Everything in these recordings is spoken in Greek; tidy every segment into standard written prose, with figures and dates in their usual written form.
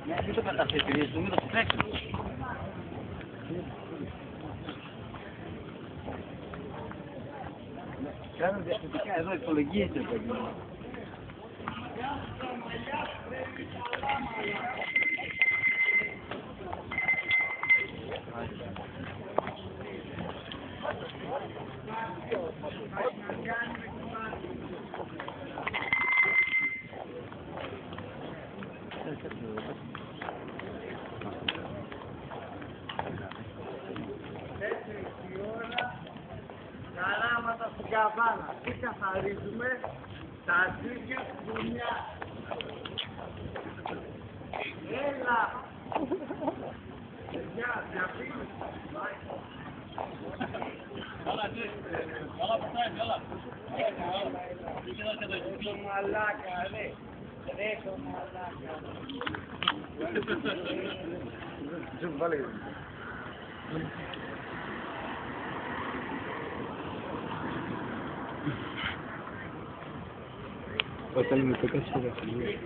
Μην το καταθέτεις, μην το φτιάξεις. Κάνουν διαστατικά εδώ, υπολογίζεται το κοινό. Καράματα στην καβάνα. Τι καθαρίζουμε? Τα αρχίδια της δουλειάς. Έλα! Παιδιά, διαφήμιση. Έλα, πετάει, έλα. Ρε μαλάκα, ρε. Ρε το μαλάκα. Όταν με το κάτσε το βασιλείο.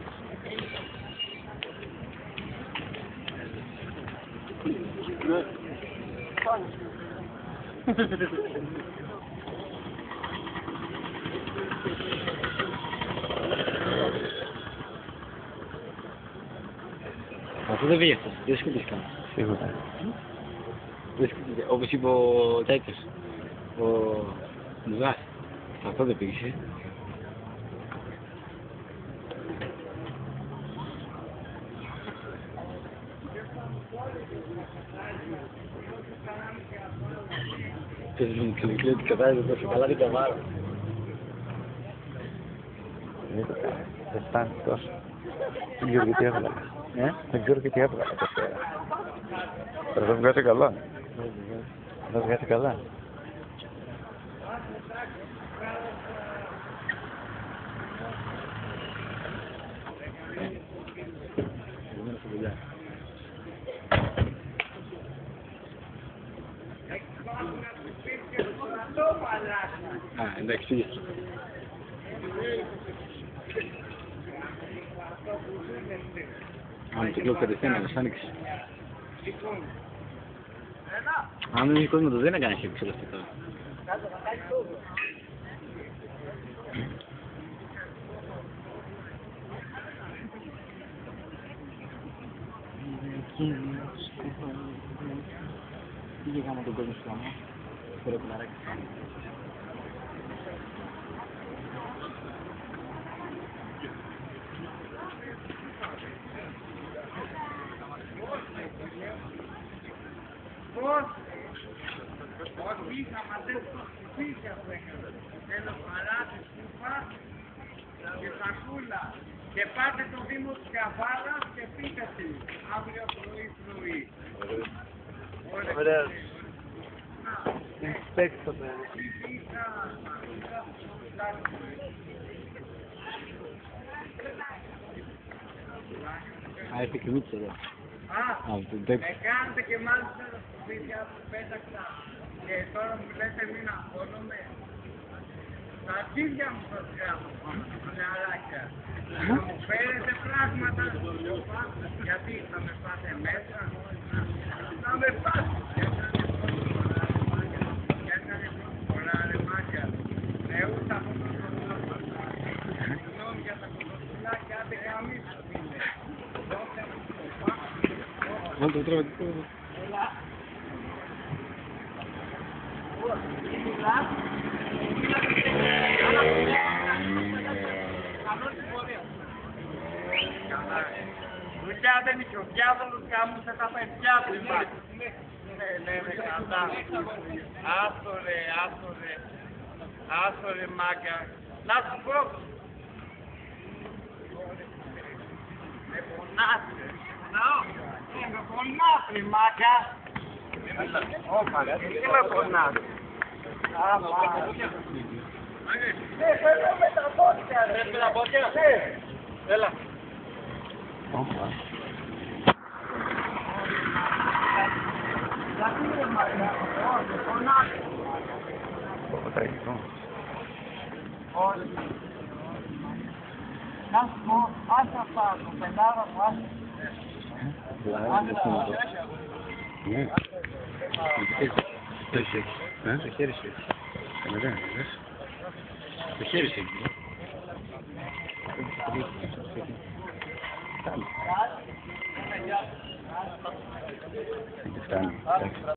Αυτό δεν πήγε αυτός, δεν σκούτηκα. Σίγουρα. Δεν σκούτηκα, όπως είπε ο τέτοιος, ο Μουζάς. Αυτό δεν πήγε. Πες μου κλικ, ότι κατάλαβε τόσο καλά την καβάρα. Δεν φτάνει τόσο. Δεν ξέρω και τι έβγαλε. Δεν ξέρω και τι έβγαλε τόσο. Δεν βγάζει καλά. Δεν βγάζει καλά. Α, εντάξει, φύγε. Αν το κλόπ κατευθείαν, να άνοιξε. Αν δεν είχε κόσμο το δεν έκανε χέρι τώρα. Πήγε γάμο τον κόσμο στο γάμο. Φέρε κουλαράκι. Πώς είχα μαζέψει το σπίτια που έκανα. Θέλω παράτη, σκούπα και σακούλα. Και πάτε το Δήμο της Καβάλας και πείτε τι. Αύριο πρωί. Ωραίος. Respect το παιδί. Α, έρθει και μίτσο εδώ. Με κάνετε και μάλιστα τα σπίτια που πέταξα και τώρα μου λέτε μην αγχώνομαι. Τα αρχίδια μου σας κάνω, νεαράκια. Θα μου φέρετε πράγματα, γιατί θα με πάτε μέσα. Θα με πάτε. Έκανε πρώτη φορά ρε μάκια. Νεούσα από το κοντό. Συγγνώμη για τα κοντοσουλάκια, άντε γαμίσου είναι. Βάλτε το τράβε, το Έλα. Δουλειά δεν είχε ο διάβολος, κάμουσε τα παιδιά του. Ναι, κατά. Άστο ρε μάγκα. Να σου πω. Με πονάτε. Με πονάτε μάγκα. Τι με πονάτε. Θέλω με τα πόδια ρε. Θες με τα πόδια. Έλα. Γιατί ρε μάγκα. Όχι, πονάτε. Όχι. Να σου πω, άσε αυτά, το πεντάρα μου, άσε. Ναι. Το χέρι. Το χέρι σου. Δεν Το χέρι σου. φτάνει.